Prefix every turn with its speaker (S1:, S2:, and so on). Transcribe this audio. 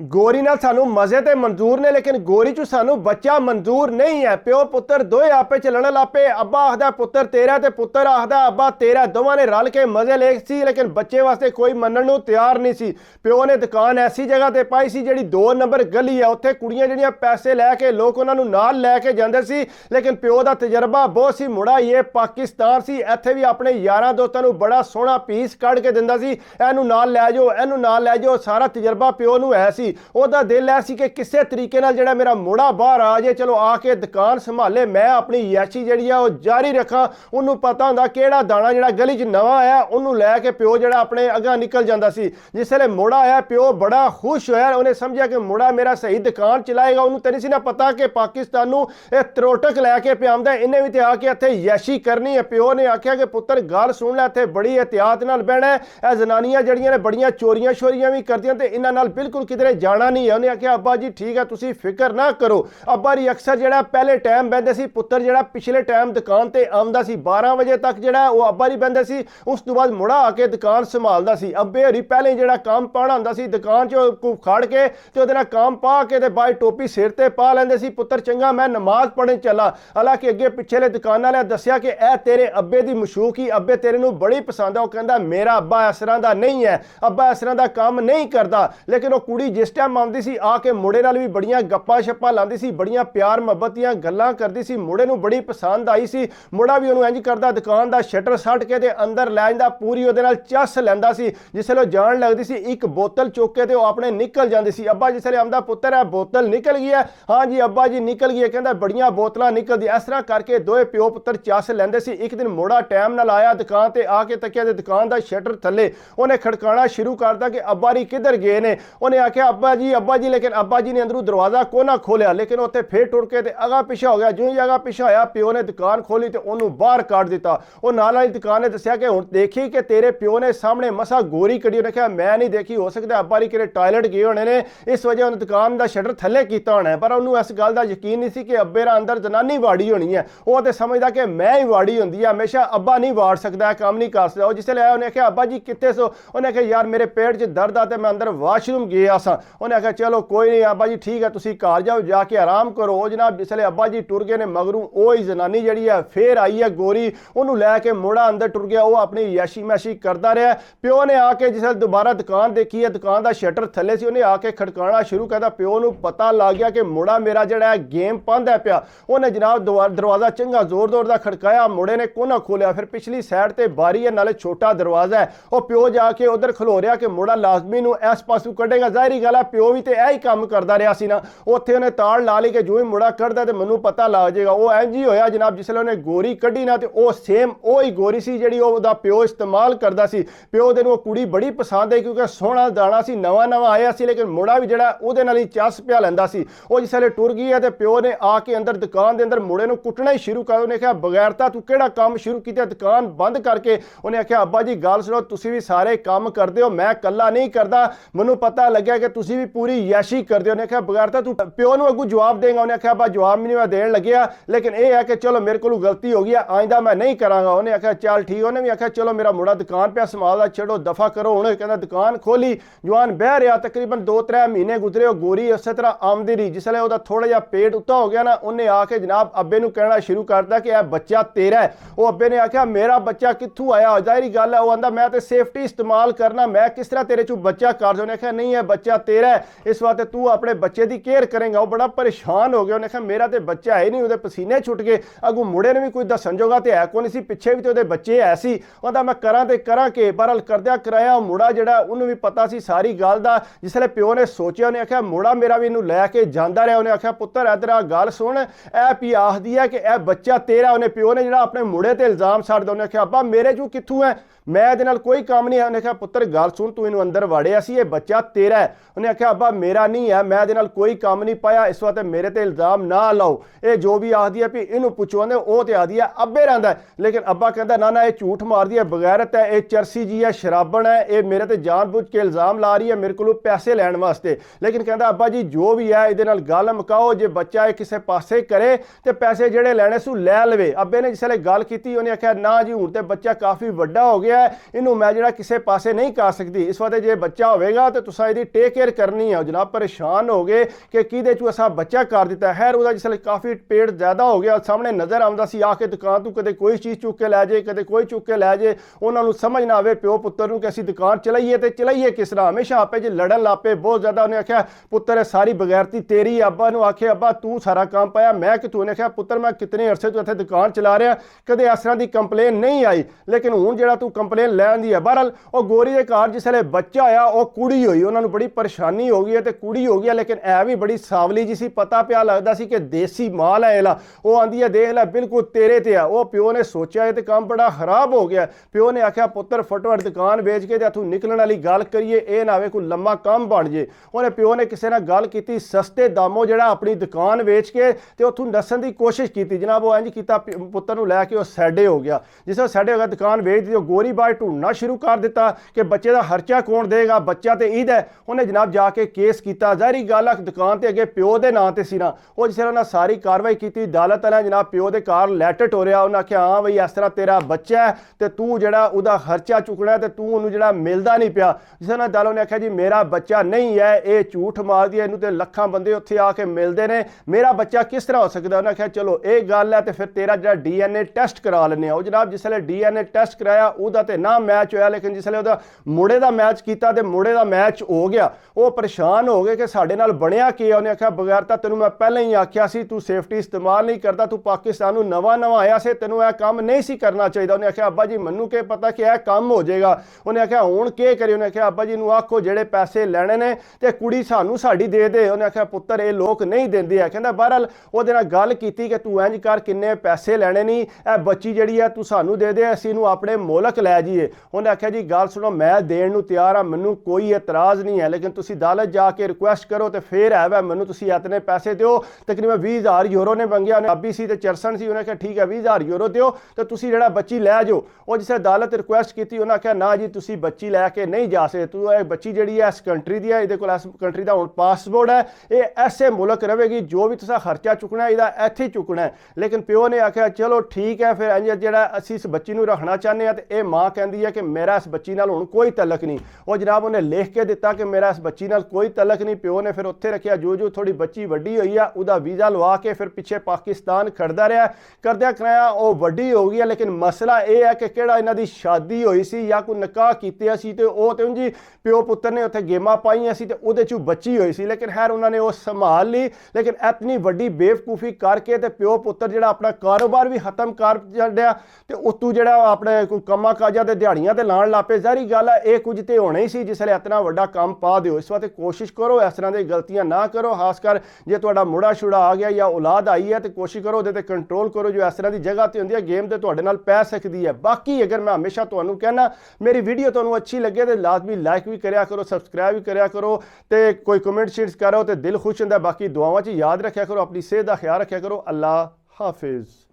S1: गोरी नाल सानू मजे ते मंजूर ने लेकिन गोरी चू सानू बच्चा मंजूर नहीं है। प्यो पुत्र दोए आपे च लड़न लापे। अब्बा आखदा पुत्र तेरा ते पुत्र आखदा अब्बा तेरा। दोवां ने रल के मजे ले सी लेकिन बच्चे वास्ते कोई मनण नूं तैयार नहीं सी। प्यो ने दुकान ऐसी जगह ते पाई सी जिहड़ी 2 नंबर गली है, उत्थे कुड़ियां जिहड़ियां पैसे लैके लोग उन्हां नूं नाल लैके जांदे सी लेकिन प्यो दा तजर्बा बहुत सी। मुड़ा ये पाकिस्तान सी, इत्थे भी अपने यारां दोस्तां नूं बड़ा सोहना पीस कढ के दिंदा सी, इहनूं नाल लै जाओ इहनूं नाल लै जाओ। सारा तजर्बा प्यो नूं है सी। ਉਹਦਾ ਦਿਲ ਐ ਸੀ ਕਿ ਕਿਸੇ ਤਰੀਕੇ ਨਾਲ ਜਿਹੜਾ ਮੇਰਾ ਮੁੰਡਾ ਬਾਹਰ ਆ ਜੇ, ਚਲੋ ਆ ਕੇ ਦੁਕਾਨ ਸੰਭਾਲੇ, ਮੈਂ ਆਪਣੀ ਯਾਸ਼ੀ ਜਿਹੜੀ ਆ ਉਹ ਜਾਰੀ ਰੱਖਾਂ। ਉਹਨੂੰ ਪਤਾ ਹੁੰਦਾ ਕਿਹੜਾ ਦਾਣਾ ਜਿਹੜਾ ਗਲੀ 'ਚ ਨਵਾਂ ਆਇਆ ਉਹਨੂੰ ਲੈ ਕੇ ਪਿਓ ਜਿਹੜਾ ਆਪਣੇ ਅੱਗਾ ਨਿਕਲ ਜਾਂਦਾ ਸੀ। ਜਿਸ ਵੇਲੇ ਮੁੰਡਾ ਆਇਆ ਪਿਓ ਬੜਾ ਖੁਸ਼ ਹੋਇਆ, ਉਹਨੇ ਸਮਝਿਆ ਕਿ ਮੁੰਡਾ ਮੇਰਾ ਸਹੀ ਦੁਕਾਨ ਚਲਾਏਗਾ। ਉਹਨੂੰ ਤਾਂ ਨਹੀਂ ਸੀ ਨਾ ਪਤਾ ਕਿ ਪਾਕਿਸਤਾਨ ਨੂੰ ਇਹ ਤਰੋਟਕ ਲੈ ਕੇ ਪਿਆਉਂਦਾ, ਇਹਨੇ ਵੀ ਤੇ ਆ ਕੇ ਇੱਥੇ ਯਾਸ਼ੀ ਕਰਨੀ ਹੈ। ਪਿਓ ਨੇ ਆਖਿਆ ਕਿ ਪੁੱਤਰ ਗੱਲ ਸੁਣ ਲੈ, ਇੱਥੇ ਬੜੀ ਇਹਤਿਆਤ ਨਾਲ ਬਹਿਣਾ। ਇਹ ਜ਼ਨਾਨੀਆਂ ਜਿਹੜੀਆਂ ਨੇ ਬੜੀਆਂ ਚੋਰੀਆਂ ਸ਼ੋਰੀਆਂ ਵੀ ਕਰਦੀਆਂ ਤੇ ਇਹਨਾਂ ਨਾਲ ਬਿਲਕੁਲ ਕਿਧਰੇ ਜਾਣਾ नहीं है। उन्हें आख्या अब्बा जी ठीक है तुसी फिक्र ना करो। अब्बा जी अक्सर जड़ा पहले टाइम बहते सी, पुत्र जड़ा पिछले टाइम दुकान ते आंदा सी 12 बजे तक जड़ा वो अब्बा जी बहते सी, उस तो बाद मुड़ा आके दुकान संभालदा सी। अब्बे हरी पहले जड़ा काम पाना हुंदा सी दुकान चो खड़ के ते ओदे नाल काम पा के ते बाई टोपी सिर ते पा लैंदे सी। पुत्र चंगा मैं नमाज पढ़न चला। हालांकि अगे पिछले दुकान वाले दस्सिया कि ए तेरे अब्बे दी मशूक ही, अब्बे तेरे नूं बड़ी पसंद है। वो कहंदा मेरा अब्बा इस तरह दा नहीं है, अब्बा इस तरह दा काम नहीं करदा। लेकिन वो कुड़ी जिस टाइम आउंदी सी आके मुड़े नाल भी बड़ियां गप्पां शप्पां लांदी सी, बड़ियां प्यार मुहब्बत दियां गल्लां करदी सी। मुड़े नूं बड़ी पसंद आई सी। मुड़ा भी उहनूं इंज करदा दुकान दा शटर सट के ते अंदर लै जांदा, पूरी ओहदे नाल चस लैंदा सी। जिसले जान लगदी सी एक बोतल चुक के ते ओह अपने निकल जांदी सी। अब्बा जिसले आंदा पुत्तर है बोतल निकल गई है, हाँ जी अब्बा जी निकल गई है। कहंदा बड़ियां बोतलां निकलदी। इस तरह करके दोए प्यो पुत्र चस लैंदे सी। एक दिन मुड़ा टाइम नाल आया दुकान ते, आके तकिया ते दुकान दा शटर थल्ले उहने खड़काना शुरू करता कि अब्बा जी किधर गए ने। उहने आख्या अब्बा जी, लेकिन अब्बा जी ने अंदरों दरवाजा कोना खोलिया लेकिन उत्थे फिर टुर के ते अगा पिछा हो गया। जो ही अगा पिछा होया प्यो ने दुकान खोली ते उन्होंने बाहर काट दिता। वो नाल वाली दुकान ने दस्सिया कि हुण देखी कि तेरे प्यो ने सामने मसा गोरी कड़ी। उन्हें कहा मैं नहीं देखी, हो सकता अब्बा जी किरे टॉयलेट गए होने ने, इस वजह उन्हें दुकान का शटर थले किया होना है। पर उन्होंने इस गल का यकीन नहीं सी कि अब्बे रा अंदर जनानी वाड़ी होनी है। वो तो समझदा कि मैं ही वाड़ी होंदी है, हमेशा अब्बा नहीं वाड़ सकता है, काम नहीं कर सकता। वो जिसले आया उन्हें कहा अब्बा जी कितने सो। उन्हें कहा यार मेरे पेट च दर्द आ ते मैं अंदर वाशरूम गया सा। उन्हें कहा चलो कोई नहीं अब्बा जी ठीक है तुसी घर जाओ जाके आराम करो। वो जनाब जिसले अब्बा जी टुर गए ने मगरू ओही जनानी जी है फिर आई है गोरी, उन्होंने लैके मुड़ा अंदर टुर गया। वो अपनी यशी मैशी करता रहा। प्यो ने आके जिसले दोबारा दुकान देखी है दुकान का शटर थले से, उन्हें आके खड़काना शुरू करता। प्यो नूं पता लग गया कि मुड़ा मेरा जड़ा है गेम पांदा पिया। उन्हें जनाब दरवाजा चंगा जोर जोर का खड़काया, मुड़े ने कोना खोलिया। फिर पिछली साइड ते बारी है नाले छोटा दरवाजा है। वो प्यो जाके उधर खलो रहा कि मुड़ा लाजमी नूं इस पासों कढ़ेगा। जाहिर गल है प्यो भी तो यही काम करता रहा सी ना। उत्थे उन्हें ताड़ ला ली कि जो ही मुड़ा कढ़दा तो मैनूं पता लग जाएगा। वो इंज ही होया जनाब जिसले उन्हें गोरी कढ़ी ना, तो वो सेम वही गोरी सी जिहड़ी ओहदा प्यो इस्तेमाल करदा सी। प्यो दे नूं कुड़ी बड़ी पसंद आई क्योंकि सोहना दाना सी, नवां नवां आया सी। लेकिन मुड़ा भी जिहड़ा उहदे नाल ही चस पिया लैंदा सी। वो जिसले टुर गई है तो प्यो ने आके अंदर दुकान के अंदर मुड़े नूं कुटना ही शुरू कर। उन्हें कहा बगैरता तू किहड़ा काम शुरू किया दुकान बंद करके। उन्हें आख्या अब्बा जी गल सुनो, तुसीं भी सारे काम करदे हो, मैं कल्ला नहीं करदा, मैनूं पता लग्या कि तुसीं भी पूरी यैशी करदे हो। उन्हें आख्या बगैरता तू प्यो नूं अगू जवाब देगा। उन्हें आख्या अब्बा जवाब भी नहीं मैं देन लग्या, लेकिन यह है कि चलो मेरे को गलती हो गई, आइंदा मैं नहीं करांगा। उन्हें आख्या चल ठीक। उन्हें भी आख्या चलो मेरा मुंडा दुकान पे संभालदा, छड़ो दफा करो। उन्हें कहता दुकान खोली, जवान बह रहा। तकरीबन 2-3 महीने गुजरे। गोरी उस तरह आमदी रही। जिसले उसका थोड़ा जिहा पेट उत्ता हो गया ना, उन्हें आके जनाब अब्बे नूं कहना शुरू करता कि यह बच्चा तेरा है। वो अब्बे ने आख्या मेरा बच्चा कित्थों आया। जाहिर गल है वो आंदा मैं तो सेफ्टी इस्तेमाल करना, मैं किस तरह तेरे चू बच्चा कर। उन्हें आख्या नहीं है बच्चा तेरा है, इस वास्ते तू अपने बच्चे की केयर करेंगा। वो बड़ा परेशान हो गया। उन्हें कहा मेरा तो बच्चा है नहीं, वो पसीने छुट गए। अगू मुड़े ने भी कोई दसन जोगा तो है कौन सी, पिछे भी तो वो बच्चे है सी। कहता मैं करा तो करा के, बहरहाल करद्या कराया मुड़ा जड़ा उन्होंने भी पता सी सारी गल का। जिसले प्यो ने सोचा उन्हें आख्या मुड़ा मेरा भी इन्हूं लैके जांदा रहा। उन्हें आख्या पुत्तर इधर आ गल सुन, ए पी आखदी है कि यह बच्चा तेरा। उन्हें प्यो ने जड़ा अपने मुड़े ते इल्जाम छड्ड दिया। उन्हें आख्या अब्बा मेरे चू कित्थों है, मैं इहदे नाल कोई काम नहीं है। उन्हें कहा पुत्र गल सुन, तू इनू अंदर वाड़िया सी, ये बच्चा तेरा है। उन्हें आख्या अब्बा मेरा नहीं है, मैं इहदे नाल कोई काम नहीं पाया, इस वास्ते मेरे ते इल्जाम ना लाओ। ये जो भी आखदी है भी इनू पुछो, आंदे वो तो आखदी है अब्बे रहिंदा है। लेकिन अब्बा कहता ना ना ये झूठ मारदी है, बगैरत है, ये चरसी जी है, शराबन है, ये मेरे ते जानबूझ के इल्जाम ला रही है मेरे को पैसे लैण वास्ते। लेकिन कहता अब्बा जी जो भी है इहदे नाल गल मुकाओ, जे बच्चा ये किसी पासे करे तो पैसे जेड़े लैणे सू लै लवे। अब्बे ने जिसले गल की उन्हें आख्या ना जी हुण ते बच्चा काफ़ी वड्डा हो गया, ਗਿਆ, ਇਹਨੂੰ ਮੈਂ ਜਿਹੜਾ ਕਿਸੇ ਪਾਸੇ नहीं कर सकती। इस वास्ते जे बच्चा होगा तो तुसा इहदी टेक केयर करनी है। जनाब परेशान हो गए कि किहदे चों असां बच्चा कर दिता है। खैर ਉਹਦਾ जिसले काफ़ी पेट ज़्यादा हो गया, सामने नज़र आउंदा सी आके दुकान तो कदे कोई चीज़ चुक के लै जाए, कदे कोई चुक के लै जाए, उन्होंने समझ ना आवे प्यो पुत्तर नूं कि असीं दुकान चलाइए तो चलाइए किस तरह। हमेशा आपे जी लड़न ला पे बहुत ज़्यादा। उन्हें आख्या पुत्तर सारी बगैरती तेरी। अब्बा नूं आखे अब्बा तू सारा काम पाया मैं कि तू। उन्हें आख्या पुत्तर मैं कितने अरसे तो इत्थे दुकान चला रहा, कदे इस तरह की कंप्लेन नहीं आई, लेकिन हुण जिहड़ा तू कंप्लेन लैण दी है। बहरहाल वो गोरी दे घर जिसले बच्चा आया वो कुड़ी हुई, उन्होंने बड़ी परेशानी हो गई है तो कुड़ी हो गई, लेकिन है भी बड़ी सावली जी सी। पता पिया लगता सी कि देसी माल है इहला। वो आंदी है देख लै बिल्कुल तेरे ते आ। वो प्यो ने सोचा ये तो काम बड़ा खराब हो गया। प्यो ने आख्या पुत्तर फटोफट दुकान बेच के इथों निकलण वाली गल करिए, ये ना आवे कोई लम्मा काम बन जे। उन्हें प्यो ने किसी ने गल की सस्ते दामों जिहड़ा अपनी दुकान बेच के ते उथों नस्सण की कोशिश की। जनाब वो इंज कीता पुत्तर नूं लैके वो सैडे हो गया। जिस सैडे हो गया दुकान बेच दी, गोरी बाज ढूंढना शुरू कर दिता कि बच्चे का खर्चा कौन देगा, बच्चा तो ईद है। उन्हें जनाब जाके केस किया। ज़ाहरी गल है दुकान तो अगे प्यो के नां ते सी ना। वो जिस उन्हें सारी कार्रवाई की, अदालत वाले जनाब प्यो के घर लैटर टोरिया। उन्हें आख्या हाँ बई इस तरह तेरा बच्चा है तो तू जड़ा उहदा खर्चा चुकना है तो तू उन्होंने जड़ा मिलता नहीं पिया। जिस अदालत ने आख्या जी मेरा बच्चा नहीं है, ये झूठ मार दिया, इनू तो लखां बंदे उत्थे आके मिलते हैं, मेरा बच्चा किस तरह हो सकता। उन्हें आख्या चलो ये गल है तो फिर तेरा जड़ा DNA टेस्ट करा लेने। वो जनाब जिसले DNA टेस्ट कराया उहदा ते ना मैच होया, लेकिन जिसले उहदा मुड़े दा मैच किया तो मुड़े दा मैच हो गया। वो परेशान हो गए कि साडे नाल बनिया की है। उन्हें आख्या बगैर तो तेनों मैं पहले ही आख्या सी तू सेफ्टी इस्तेमाल नहीं करता, तू पाकिस्तान नूं नवां नवां आया से, तेनों यह काम नहीं सी करना चाहिए। उन्हें आख्या अब्बा जी मैनू के पता कि यह काम हो जाएगा। उन्हें आख्या हुण के करिए। उन्हें आख्या अब्बा जी नूं आखो जेड़े पैसे लैणे ने ते कुड़ी सानू साडी दे दे। उन्हें आख्या पुत्तर ये लोग नहीं देंदे है। कहंदा बहरहाल उहदे नाल गल कीती कि तू इंज कर किन्ने पैसे लैणे नहीं, ए बच्ची जिहड़ी है तू सानू दे दे, असीं नूं अपने मुल्क लै जाइए। उन्हें आख्या जी गल सुनो मैं देण नूं तैयार हाँ, मैनू कोई एतराज़ नहीं है, लेकिन तुसीं अदालत जाके रिक्वेस्ट करो तो फिर है वै मैनू तुसीं इतने पैसे दिओ। तकरीबन 20,000 यूरो ने मंगिया। उन्हें अब्बी सी ते चरसन सी। उन्हें आख्या ठीक है 20,000 यूरो दिओ तो तुसीं जिहड़ा बच्ची लै जाओ। वो जिस अदालत रिक्वेस्ट की उन्हें आख्या ना जी तुसीं बच्ची लैके नहीं जा सकते, तू एक बच्ची जिहड़ी है इस कंट्री दी है, इहदे कोल इस कंट्री दा हुण पासपोर्ट है, ये ऐसे मुल्क रहेगी, जो भी तुसां खर्चा चुकना है इहदा इत्थे चुकना है। लेकिन प्यो ने आख्या चलो ठीक है फिर इंज जिहड़ा असीं इस बच्ची नूं रखना चाहते हैं तो यह माँ कहती है कि मेरा इस बच्ची नाल हुण कोई तलक नहीं। वो जनाब उन्हें लिख के दिता कि मेरा इस बच्ची नाल कोई तलक नहीं। प्यो ने फिर उत्थे रखिया। जो थोड़ी बच्ची वड्डी हुई है उहदा वीज़ा लवा के फिर पिछे पाकिस्तान खड़दा रहा। करद्या कराया वो वड्डी हो गई है, लेकिन मसला यह है कि किहड़ा इन्हां दी शादी हुई सी या कोई निकाह कीते सी ते वो ते उंजी प्यो पुत्तर ने उत्थे गेमां पाईयां सी ते उहदे चों बच्ची हुई सी। लेकिन खैर उन्होंने वो संभाल ली। लेकिन इतनी वड्डी बेवकूफ़ी करके ते प्यो पुत्तर जिहड़ा अपना कारोबार भी खत्म कर छड्डिया ते उत्तों जिहड़ा अपने कोई कम्मां काजां ते दिहाड़ियां ते लाण लग पे। ज़ाहरी गल है ये कुछ तो होना ही सी जिसले इतना वड्डा काम पा दिओ। इस वास्ते कोशिश करो इस तरह की गलतियां ना करो। खासकर जे तुहाडा मुड़ा छुड़ा आ गया या औलाद आई है तो कोशिश करो उहदे ते कंट्रोल करो। जो इस तरह की जगह ते हुंदी है गेम ते तुहाडे नाल पै सकदी है। बाकी अगर मैं हमेशा तुहानूं कहना मेरी वीडियो तुहानूं अच्छी लगे तो लाजमी लाइक भी करिया करो, सबसक्राइब भी करिया करो, तो कोई कमेंट शीट्स करो तो दिल खुश हुंदा। बाकी दुआवां च याद रखिया करो, अपनी सेहत का ख्याल रखिया करो। अल्लाह हाफिज़।